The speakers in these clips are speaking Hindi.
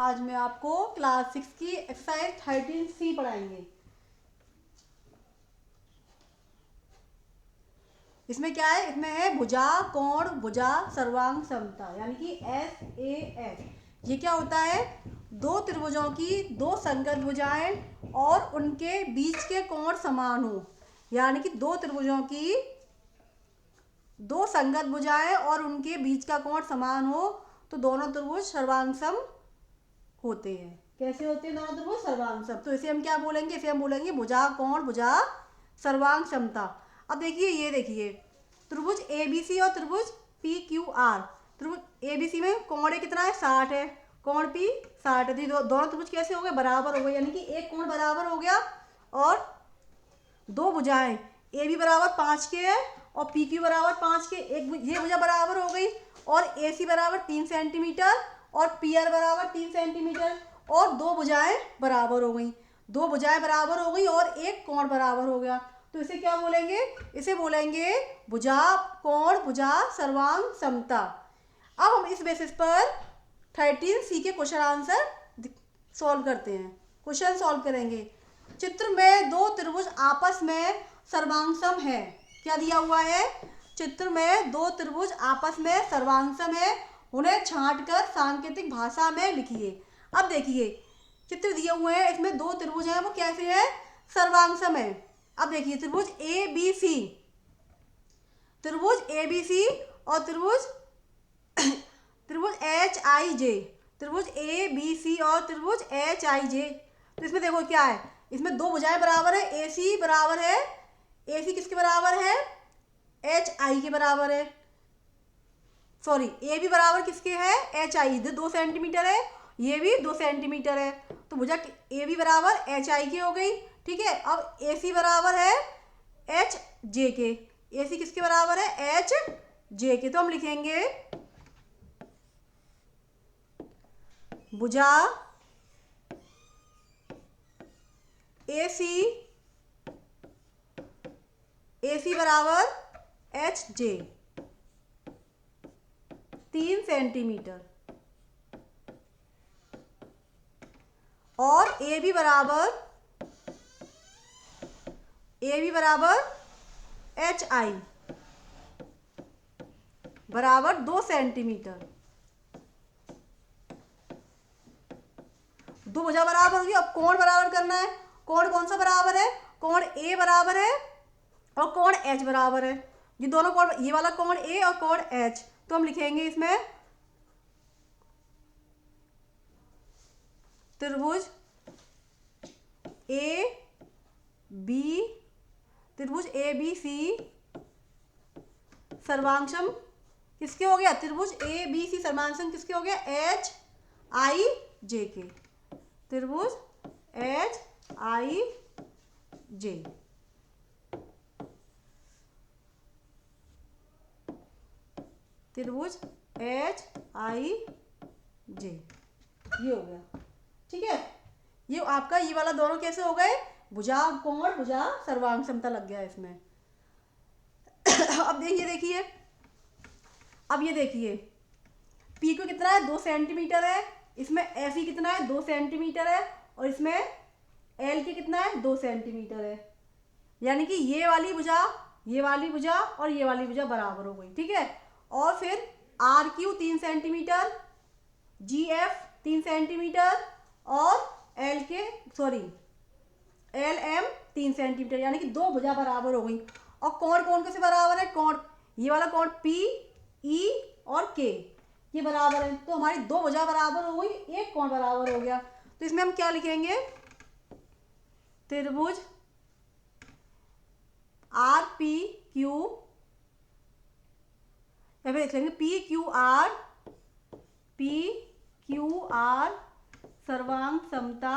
आज मैं आपको क्लास 6 की एक्सरसाइज 13C पढ़ाएंगे। इसमें क्या है? इसमें है भुजा, कोण, भुजा, सर्वांग समता, यानी कि SAS। ये क्या होता है? दो त्रिभुजों की दो संगत भुजाएं और उनके बीच के कोण समान हो, यानी कि दो त्रिभुजों की दो संगत भुजाएं और उनके बीच का कोण समान हो तो दोनों त्रिभुज सर्वांग सम होते हैं। कैसे होते हैं दोनों त्रिभुज? सर्वांग सम। तो इसे हम क्या बोलेंगे? इसे हम बोलेंगे भुजा, कोण, भुजा, सर्वांग समता। अब देखिए, ये देखिए त्रिभुज ABC और त्रिभुज PQR। त्रिभुज ABC में कोण कितना है? 60 है। कोण P 60 है। तो दोनों त्रिभुज कैसे हो गए? बराबर हो गए, यानी कि एक कोण बराबर हो गया। और दो भुजाएं AB बराबर 5 के है और PQ बराबर 5 के, एक ये भुजा बराबर हो गई। और AC बराबर 3 सेंटीमीटर और PR बराबर 3 सेंटीमीटर और दो भुजाएं बराबर हो गई। दो भुजाएं बराबर हो गई और एक कोण बराबर हो गया। तो इसे क्या बोलेंगे? इसे बोलेंगे भुजा, कोण, भुजा, सर्वांग समता। अब हम इस बेसिस पर 13C के क्वेश्चन आंसर सॉल्व करते हैं। क्वेश्चन सॉल्व करेंगे। चित्र में दो त्रिभुज आपस में सर्वांगसम है। क्या दिया हुआ है? चित्र में दो त्रिभुज आपस में सर्वांगसम है, उन्हें छांटकर सांकेतिक भाषा में लिखिए। अब देखिए, चित्र दिए हुए हैं, इसमें दो त्रिभुज हैं, वो कैसे है? सर्वांगसम है। अब देखिए त्रिभुज ABC, त्रिभुज ABC और त्रिभुज त्रिभुज HIJ, त्रिभुज ABC और त्रिभुज HIJ। तो इसमें देखो क्या है, इसमें दो भुजाएं बराबर है। AC बराबर है, AC किसके बराबर है? HI के बराबर है। सॉरी, AB बराबर किसके है? HI। इधर 2 सेंटीमीटर है, ये भी 2 सेंटीमीटर है, तो भुजा AB बराबर HI की हो गई। ठीक है। अब AC बराबर है HJ के। AC किसके बराबर है? HJ के। तो हम लिखेंगे भुजा AC बराबर HJ 3 सेंटीमीटर और AB बराबर HI बराबर 2 सेंटीमीटर। दो भुजा बराबर होगी। अब कोण बराबर करना है। कोण कौन सा बराबर है? कोण A बराबर है और कोण H बराबर है। ये दोनों कोण, ये वाला कोण A और कोण H। तो हम लिखेंगे इसमें त्रिभुज त्रिभुज ABC सर्वांगसम किसके हो गया? त्रिभुज ABC सर्वांगसम किसके हो गया? HIJ के। त्रिभुज HIJ। त्रिभुज HIJ ये हो गया। ठीक है। ये आपका ये वाला दोनों कैसे हो गए? भुजा, कोण, भुजा, सर्वांग समता लग गया इसमें। अब देखिए अब ये देखिए P को कितना है? 2 सेंटीमीटर है। इसमें FE कितना है? 2 सेंटीमीटर है। और इसमें L के कितना है? 2 सेंटीमीटर है। यानी कि ये वाली भुजा और ये वाली भुजा बराबर हो गई। ठीक है। और फिर RQ 3 सेंटीमीटर, GF 3 सेंटीमीटर और LM 3 सेंटीमीटर, यानी कि दो भुजा बराबर हो गई। और कोण कौन कैसे बराबर है? कोण ये वाला कोण PE और K ये बराबर है। तो हमारी दो भुजा बराबर हो गई, एक कोण बराबर हो गया। तो इसमें हम क्या लिखेंगे? त्रिभुज RPQ, या फिर लिख लेंगे PQR सर्वांग समता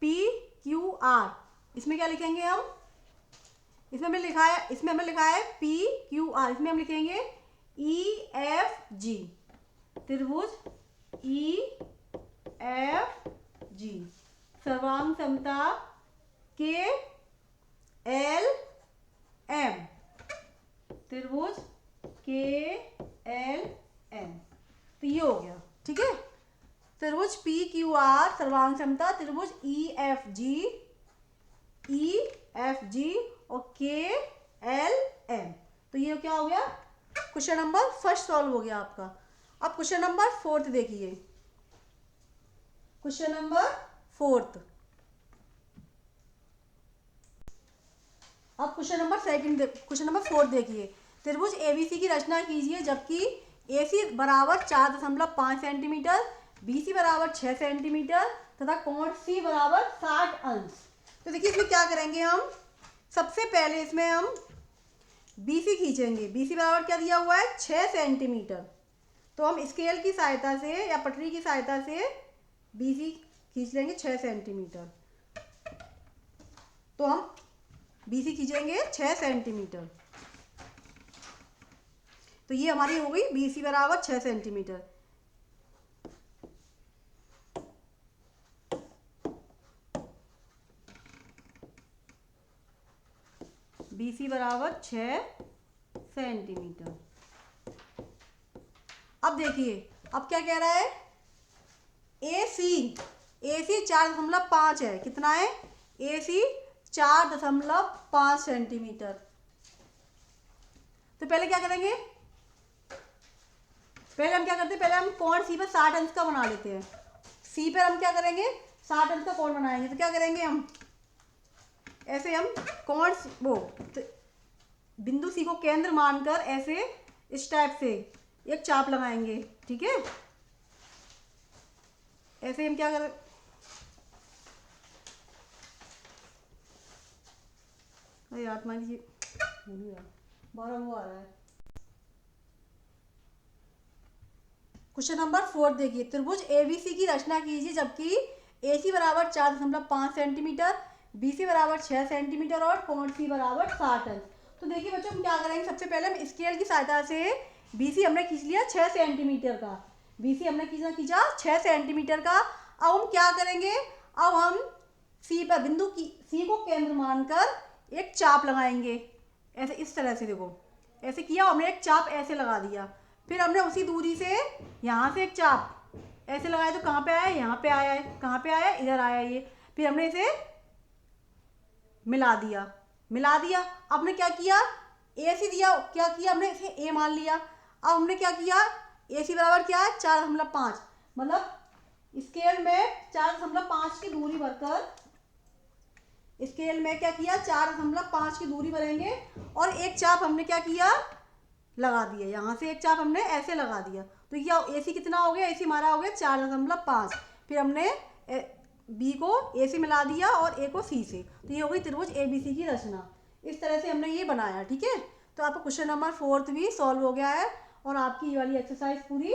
PQR। इसमें क्या लिखेंगे हम? इसमें हमने लिखा है PQR। इसमें हम लिखेंगे EFG, त्रिभुज EFG सर्वांग समता KLM, त्रिभुज KLM। तो ये हो गया। ठीक है। त्रिभुज पी क्यू आर सर्वांग समता, त्रिभुज ई एफ जी और के एल एम। तो ये क्या हो गया, क्वेश्चन नंबर फर्स्ट सॉल्व हो गया आपका। अब क्वेश्चन नंबर फोर्थ देखिए, क्वेश्चन नंबर फोर्थ। अब question number question number fourth देखिए, त्रिभुज एबीसी की रचना कीजिए जबकि एसी बराबर 4.5 सेंटीमीटर, बीसी बराबर 6 सेंटीमीटर तथा कोण सी बराबर 60 अंश। तो देखिए इसमें क्या करेंगे हम, सबसे पहले इसमें हम बीसी खींचेंगे। बीसी बराबर क्या दिया हुआ है, 6 सेंटीमीटर। तो हम स्केल की सहायता से या पटरी की सहायता से बीसी खींच लेंगे 6 सेंटीमीटर। तो हम बीसी खींचेंगे 6 सेंटीमीटर। तो ये हमारी हो गई बीसी बराबर 6 सेंटीमीटर। बीसी बराबर 6 सेंटीमीटर। अब देखिए अब क्या कह रहा है, एसी 4.5 है। कितना है, एसी 4.5 सेंटीमीटर। तो पहले क्या करेंगे, पहले हम क्या करते हैं, पहले हम कोण सी पर 60 अंश का बना लेते हैं। सी पर हम क्या करेंगे, 60 अंश का कोण बनाएंगे। तो क्या करेंगे हम, ऐसे हम कोण वो बिंदु सी को केंद्र मानकर ऐसे इस टाइप से एक चाप लगाएंगे। ठीक है, ऐसे हम क्या करें, अरे यार मान लीजिए बारह वो आ रहा है। क्वेश्चन नंबर 4 देखिए, त्रिभुज एबीसी की रचना कीजिए जबकि एसी बराबर 4.5 सेंटीमीटर, बीसी बराबर 6 सेंटीमीटर और कोण सी बराबर 60 अंश। तो देखिए बच्चों हम क्या करेंगे, सबसे पहले हम स्केल की सहायता से बीसी हमने खींच लिया 6 सेंटीमीटर का। बीसी हमने खींचा 6 सेंटीमीटर का। अब हम क्या करेंगे, अब हम सी पर बिंदु की सी को केंद्र मानकर एक चाप लगाएंगे। ऐसे इस तरह से देखो, ऐसे किया, हमने एक चाप ऐसे लगा दिया। फिर हमने उसी दूरी से यहाँ से एक चाप ऐसे लगाया। तो कहाँ पे आया, यहाँ पे आया है। कहाँ पे आया, इधर आया ये। फिर हमने इसे मिला दिया। अब हमने क्या किया, ए सी दिया, क्या किया हमने इसे ए मान लिया। अब हमने क्या किया, ए सी बराबर क्या है 4.5, मतलब स्केल में 4.5 की दूरी भरकर, स्केल में क्या किया 4.5 की दूरी भरेंगे और एक चाप हमने क्या किया, लगा दिया। यहाँ से एक चाप हमने ऐसे लगा दिया। तो क्या एसी कितना हो गया, एसी हमारा हो गया 4.5। फिर हमने बी को ए से मिला दिया और ए को सी से। तो ये हो गई त्रिभुज एबीसी की रचना। इस तरह से हमने ये बनाया। ठीक है, तो आपका क्वेश्चन नंबर 4 भी सॉल्व हो गया है और आपकी ये वाली एक्सरसाइज पूरी।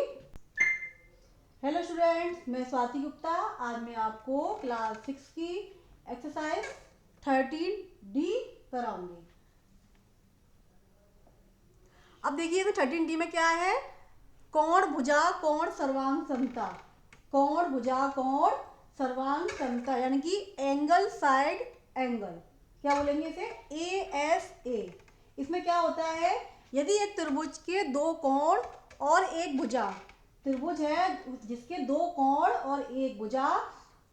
हेलो स्टूडेंट्स, मैं स्वाति गुप्ता। आज मैं आपको क्लास 6 की एक्सरसाइज 13D कराऊंगी। अब देखिए 13D में क्या है, कोण भुजा कोण सर्वांग समता। कोण भुजा कोण सर्वांग समता यानी कि एंगल साइड एंगल, क्या बोलेंगे इसे, ASA। इसमें क्या होता है, यदि एक त्रिभुज के दो कोण और एक भुजा, त्रिभुज है जिसके दो कोण और एक भुजा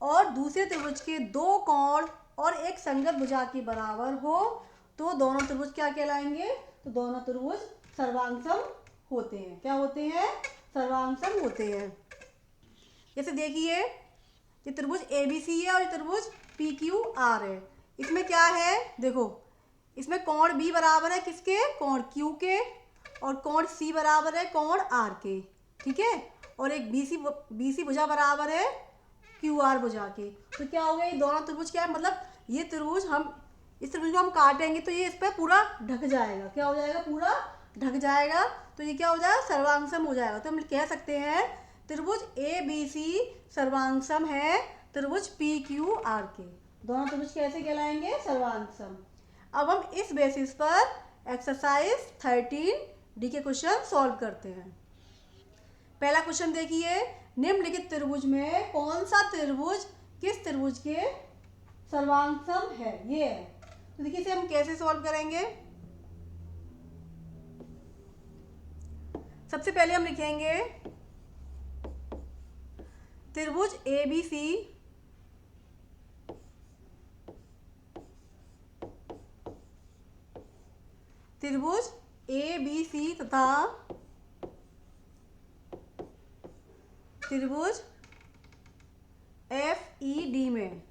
और दूसरे त्रिभुज के दो कोण और एक संगत भुजा के बराबर हो, तो दोनों त्रिभुज क्या कहलाएंगे, तो दोनों त्रिभुज सर्वांगसम होते हैं। क्या होते हैं, सर्वांगसम होते हैं। जैसे देखिए ये त्रिभुज ABC है और ये त्रिभुज PQR है। इसमें क्या है, देखो इसमें कोण B बराबर है किसके, कोण Q के, और कोण C बराबर है कोण R के। ठीक है, और एक BC भुजा बराबर है QR भुजा के। तो क्या हो गया, ये दोनों त्रिभुज क्या है, मतलब ये त्रिभुज हम इस त्रिभुज को हम काटेंगे तो ये इस पर पूरा ढक जाएगा। क्या हो जाएगा, पूरा ढक जाएगा। तो ये क्या हो जाएगा, सर्वांगसम हो जाएगा। तो हम कह सकते हैं त्रिभुज ABC सर्वांगसम है त्रिभुज PQR के। दोनों त्रिभुज कैसे कहलाएंगे, सर्वांगसम। अब हम इस बेसिस पर एक्सरसाइज 13D के क्वेश्चन सॉल्व करते हैं। पहला क्वेश्चन देखिए, निम्नलिखित त्रिभुज में कौन सा त्रिभुज किस त्रिभुज के सर्वांगसम है, ये है। तो देखिए इसे हम कैसे सॉल्व करेंगे। सबसे पहले हम लिखेंगे त्रिभुज ए बी सी त्रिभुज ए बी सी तथा त्रिभुज एफ ई डी में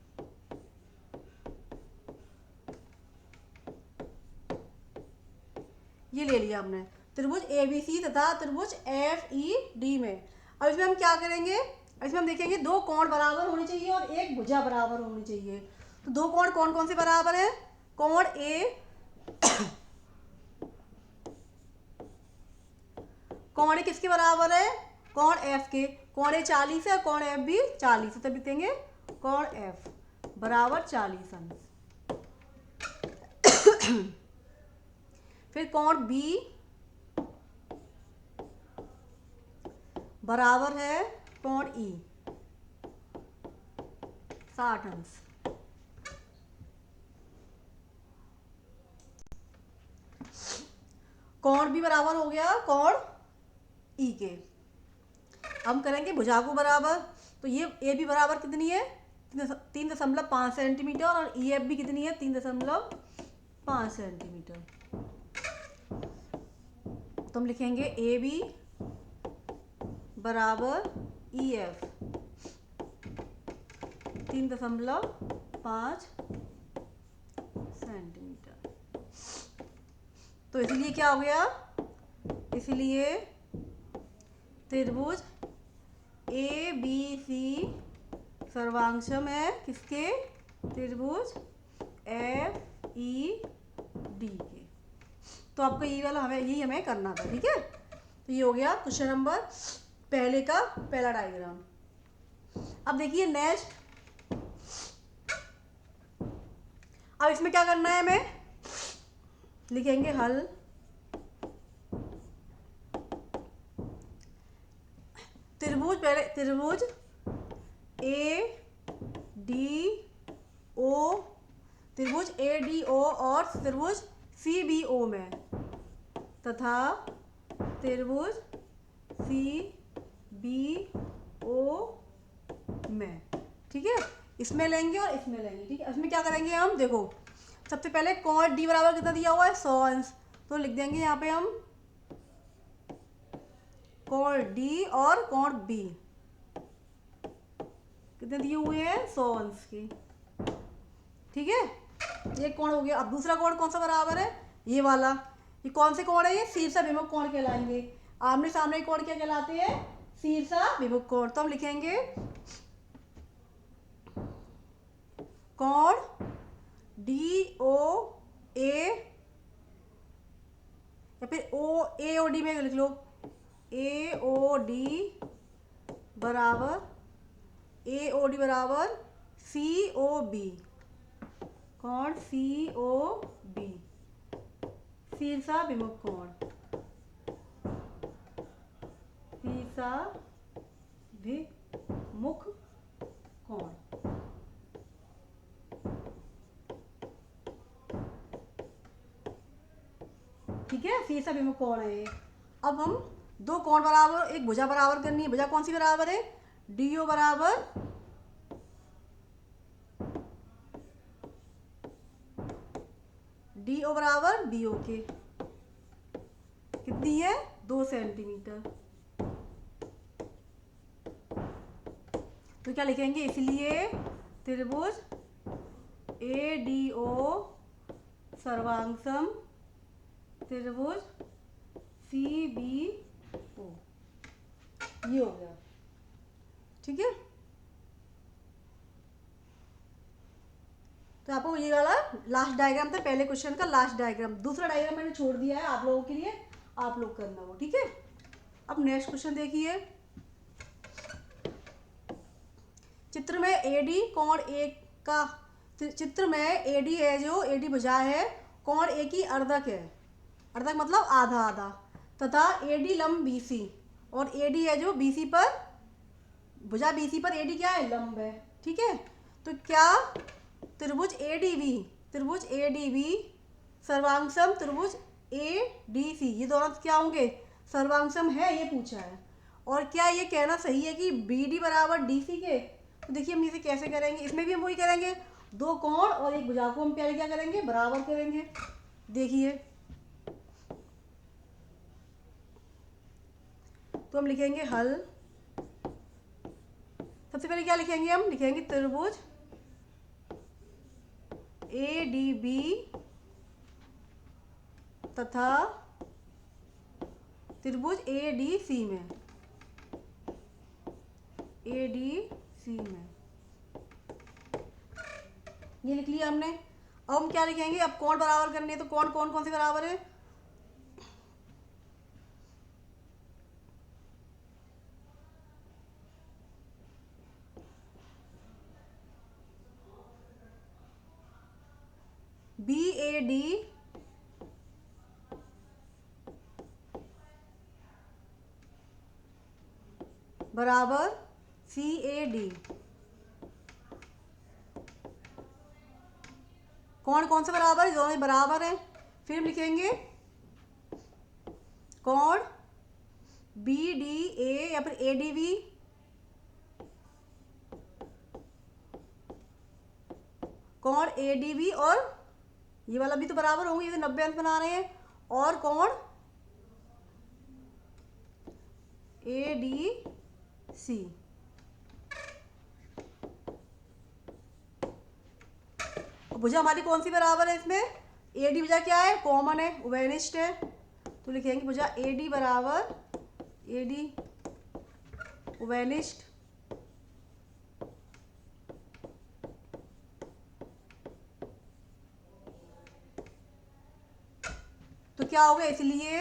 ये ले लिया हमने, त्रिभुज ए बी सी तथा त्रिभुज एफ ई डी में। अब इसमें हम क्या करेंगे, इसमें हम देखेंगे दो कोण बराबर होने चाहिए और एक भुजा बराबर होनी चाहिए। तो दो कोण कौन कौन से बराबर है? कोण ए कोण ए किसके बराबर है? कोण एफ के। कोण ए 40 है और कोण एफ भी 40 है, तब लिखेंगे कोण एफ बराबर 40 अंश। फिर कोण बी बराबर है कोण ई 60 अंश। कोण बी बराबर हो गया कोण ई के। हम करेंगे भुजा को बराबर, तो ये ए बी बराबर कितनी है? 3.5 सेंटीमीटर और ई एफ भी कितनी है? 3.5 सेंटीमीटर। तो हम लिखेंगे ए बी बराबर ई एफ 3.5 सेंटीमीटर। तो इसलिए क्या हो गया? इसलिए त्रिभुज ए बी सी सर्वांशम है किसके? त्रिभुज एफ ई डी के। तो आपको ये वाला हमें करना था, ठीक है। तो ये हो गया क्वेश्चन नंबर पहले का पहला डायग्राम। अब देखिए नेक्स्ट, अब इसमें क्या करना है हमें? लिखेंगे हल त्रिभुज, पहले त्रिभुज ए डी ओ, त्रिभुज ए डी ओ और त्रिभुज सी बी ओ में तथा त्रिभुज सी बी ओ में, ठीक है। इसमें लेंगे और इसमें लेंगे, ठीक है। इसमें क्या करेंगे हम? देखो सबसे पहले कोण डी बराबर कितना दिया हुआ है? 100 अंश। तो लिख देंगे यहाँ पे हम कोण डी और कोण बी कितने दिए हुए हैं? 100 अंश के, ठीक है। एक कोण हो गया। अब दूसरा कोण कौन सा बराबर है? ये वाला। ये कौन से कोण है? ये शीर्षाभिमुख कोण कहलाएंगे। आमने सामने कोण क्या कहलाते हैं? शीर्षाभिमुख कोण। तो हम लिखेंगे कोण डी ओ ए या फिर ओ ए ओ डी में लिख लो, ए ओ डी बराबर सी ओ बी, कोण सी ओ बी शीर्षाभिमुख कोण, शीर्षाभिमुख कोण। ठीक है, शीर्षाभिमुख कोण है ये। अब हम दो कोण बराबर, एक भुजा बराबर करनी है। भुजा कौन सी बराबर है? डी ओ बराबर बी ओ के। कितनी है? 2 सेंटीमीटर। तो क्या लिखेंगे? इसलिए त्रिभुज ए डी ओ सर्वांशम त्रिभुज सी बी ओ, ये हो गया, ठीक है। तो आपको ये वाला लास्ट डायग्राम था, पहले क्वेश्चन का लास्ट डायग्राम। दूसरा डायग्राम मैंने छोड़ दिया है आप लोगों के लिए, आप लोग करना वो, ठीक है। अब नेक्स्ट क्वेश्चन देखिए। चित्र में एडी कोण ए का, चित्र में एडी है, जो एडी भुजा है, कोण ए की अर्धक है, अर्धक मतलब आधा आधा, तथा एडी लंब बीसी, और एडी है जो बीसी पर, भुजा बीसी पर एडी क्या है? लंब है, ठीक है। तो क्या त्रिभुज ए डी बी सर्वांशम त्रिभुज ए डी सी, ये दोनों क्या होंगे? सर्वांशम है, ये पूछा है। और क्या ये कहना सही है कि बी डी बराबर डी सी के? तो देखिए हम इसे कैसे करेंगे, इसमें भी हम वही करेंगे, दो कोण और एक भुजा को हम पहले क्या करेंगे, बराबर करेंगे। देखिए तो हम लिखेंगे हल। सबसे पहले क्या लिखेंगे, हम लिखेंगे त्रिभुज ए डी बी तथा त्रिभुज ए डी सी में, ए डी सी में, ये लिख लिया हमने। अब हम क्या लिखेंगे, अब कोण बराबर करने हैं, तो कोण कौन कौन से बराबर है, बी ए डी बराबर सी ए डी। कौन कौन से बराबर है, दोनों ही बराबर हैं। फिर हम लिखेंगे कौन बी डी ए या फिर ए डी बी कौन ए डी बी, और ये वाला भी तो बराबर होंगे, ये तो 90 अंश बना रहे हैं। और कौन ए डी सी। भुजा हमारी कौन सी बराबर है, इसमें ए डी भुजा क्या है, कॉमन है, उभयनिष्ठ है। तो लिखेंगे भुजा ए डी बराबर ए डी उभयनिष्ठ। तो क्या होगा, इसलिए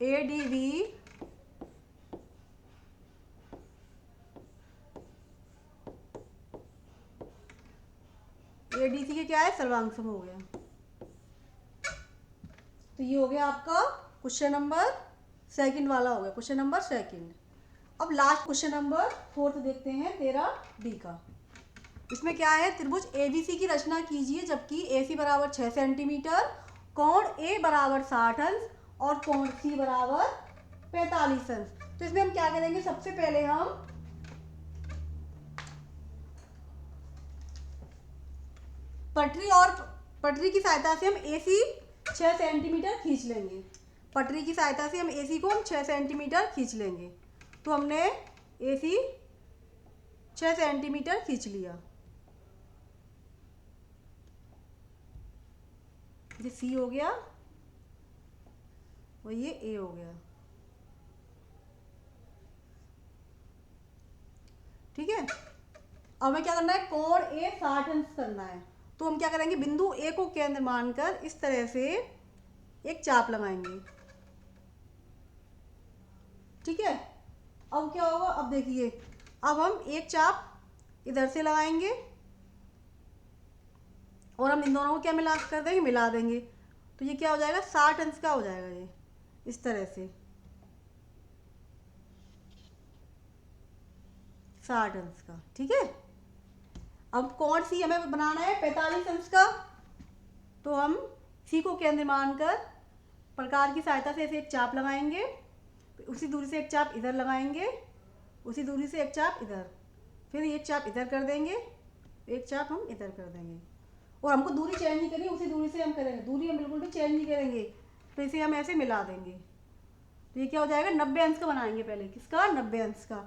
A D B A D C के क्या है, सर्वांग सम हो गया। तो ये हो गया आपका क्वेश्चन नंबर सेकंड वाला हो गया, क्वेश्चन नंबर सेकंड। अब लास्ट क्वेश्चन नंबर फोर्थ देखते हैं, 13D का। इसमें क्या है, त्रिभुज एबीसी की रचना कीजिए जबकि एसी बराबर 6 सेंटीमीटर, कोण ए बराबर 60 अंश और कोण सी बराबर 45 अंश। तो इसमें हम क्या करेंगे, सबसे पहले हम पटरी की सहायता से हम एसी 6 सेंटीमीटर खींच लेंगे। पटरी की सहायता से हम एसी को हम 6 सेंटीमीटर खींच लेंगे। तो हमने एसी 6 सेंटीमीटर खींच लिया। ये सी हो गया और ये ए हो गया, ठीक है। अब हमें क्या करना है, कोण ए 60 अंश करना है। तो हम क्या करेंगे, बिंदु ए को केंद्र मानकर इस तरह से एक चाप लगाएंगे, ठीक है। अब क्या होगा, अब देखिए, अब हम एक चाप इधर से लगाएंगे और हम इन दोनों को क्या मिला कर देंगे, मिला देंगे। तो ये क्या हो जाएगा, 60 अंश का हो जाएगा, ये इस तरह से 60 अंश का, ठीक है। अब कोण सी हमें बनाना है 45 अंश का। तो हम सी को केंद्र मानकर प्रकार की सहायता से ऐसे एक चाप लगाएंगे, उसी दूरी से एक चाप इधर लगाएंगे, उसी दूरी से एक चाप इधर, फिर एक चाप इधर कर देंगे, एक चाप हम इधर कर देंगे। और हमको दूरी चेंज नहीं करनी, उसी दूरी से हम करेंगे, दूरी हम बिल्कुल भी चेंज नहीं करेंगे। तो इसे हम ऐसे मिला देंगे। तो ये क्या हो जाएगा, 90 अंश का बनाएंगे पहले, किसका, 90 अंश का।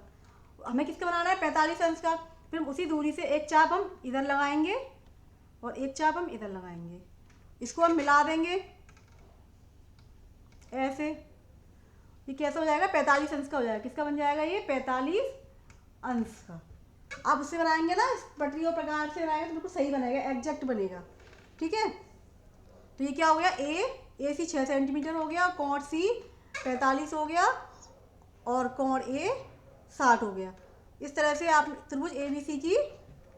हमें किसका बनाना है, 45 अंश का। फिर उसी दूरी से एक चाप हम इधर लगाएंगे और एक चाप हम इधर लगाएंगे, इसको हम मिला देंगे ऐसे। ये कैसा हो जाएगा, 45 अंश का हो जाएगा। किसका बन जाएगा, ये 45 अंश का। आप उससे बनाएंगे ना, इस पटरी और प्रकार से बनाएंगे तो बिल्कुल सही बनेगा, एग्जैक्ट बनेगा, ठीक है। तो ये क्या हो गया, ए सी 6 सेंटीमीटर हो गया, कोण सी 45 हो गया और कोण ए 60 हो गया। इस तरह से आप त्रिभुज ए बी सी की,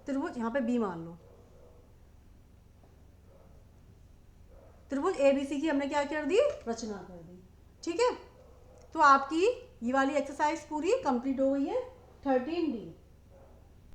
त्रिभुज यहाँ पे बी मान लो, त्रिभुज ए बी सी की हमने क्या कर दी, रचना कर दी, ठीक है। तो आपकी ये वाली एक्सरसाइज पूरी कंप्लीट हो गई है, 13D।